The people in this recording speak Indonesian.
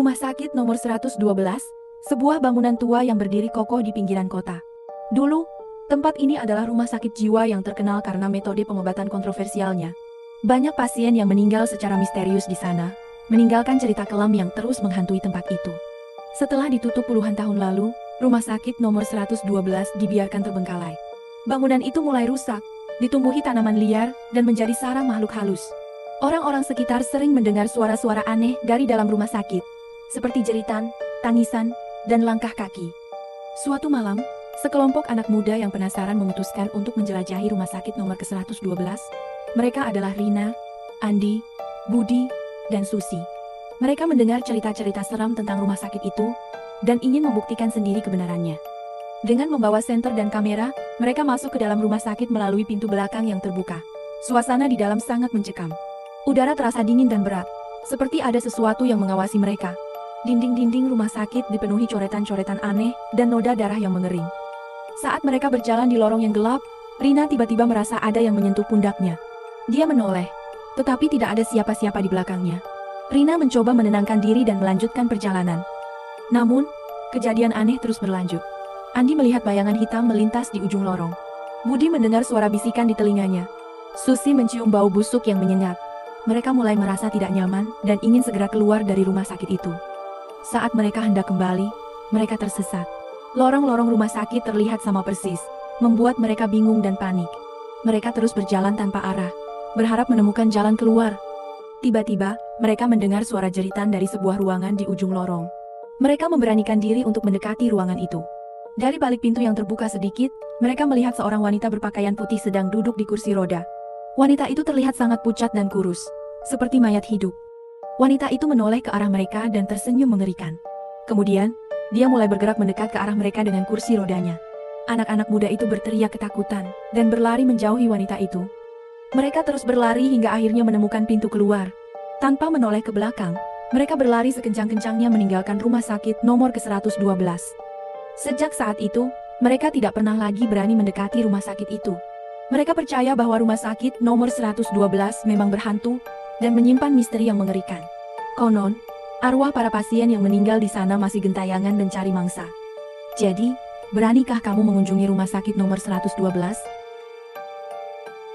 Rumah sakit nomor 112, sebuah bangunan tua yang berdiri kokoh di pinggiran kota. Dulu, tempat ini adalah rumah sakit jiwa yang terkenal karena metode pengobatan kontroversialnya. Banyak pasien yang meninggal secara misterius di sana, meninggalkan cerita kelam yang terus menghantui tempat itu. Setelah ditutup puluhan tahun lalu, rumah sakit nomor 112 dibiarkan terbengkalai. Bangunan itu mulai rusak, ditumbuhi tanaman liar, dan menjadi sarang makhluk halus. Orang-orang sekitar sering mendengar suara-suara aneh dari dalam rumah sakit, seperti jeritan, tangisan, dan langkah kaki. Suatu malam, sekelompok anak muda yang penasaran memutuskan untuk menjelajahi rumah sakit nomor ke-112. Mereka adalah Rina, Andi, Budi, dan Susi. Mereka mendengar cerita-cerita seram tentang rumah sakit itu, dan ingin membuktikan sendiri kebenarannya. Dengan membawa senter dan kamera, mereka masuk ke dalam rumah sakit melalui pintu belakang yang terbuka. Suasana di dalam sangat mencekam. Udara terasa dingin dan berat, seperti ada sesuatu yang mengawasi mereka. Dinding-dinding rumah sakit dipenuhi coretan-coretan aneh dan noda darah yang mengering. Saat mereka berjalan di lorong yang gelap, Rina tiba-tiba merasa ada yang menyentuh pundaknya. Dia menoleh, tetapi tidak ada siapa-siapa di belakangnya. Rina mencoba menenangkan diri dan melanjutkan perjalanan. Namun, kejadian aneh terus berlanjut. Andi melihat bayangan hitam melintas di ujung lorong. Budi mendengar suara bisikan di telinganya. Susi mencium bau busuk yang menyengat. Mereka mulai merasa tidak nyaman dan ingin segera keluar dari rumah sakit itu. Saat mereka hendak kembali, mereka tersesat. Lorong-lorong rumah sakit terlihat sama persis, membuat mereka bingung dan panik. Mereka terus berjalan tanpa arah, berharap menemukan jalan keluar. Tiba-tiba, mereka mendengar suara jeritan dari sebuah ruangan di ujung lorong. Mereka memberanikan diri untuk mendekati ruangan itu. Dari balik pintu yang terbuka sedikit, mereka melihat seorang wanita berpakaian putih sedang duduk di kursi roda. Wanita itu terlihat sangat pucat dan kurus, seperti mayat hidup. Wanita itu menoleh ke arah mereka dan tersenyum mengerikan. Kemudian, dia mulai bergerak mendekat ke arah mereka dengan kursi rodanya. Anak-anak muda itu berteriak ketakutan dan berlari menjauhi wanita itu. Mereka terus berlari hingga akhirnya menemukan pintu keluar. Tanpa menoleh ke belakang, mereka berlari sekencang-kencangnya meninggalkan rumah sakit nomor ke-112. Sejak saat itu, mereka tidak pernah lagi berani mendekati rumah sakit itu. Mereka percaya bahwa rumah sakit nomor 112 memang berhantu dan menyimpan misteri yang mengerikan. Konon, arwah para pasien yang meninggal di sana masih gentayangan mencari mangsa. Jadi, beranikah kamu mengunjungi rumah sakit nomor 112?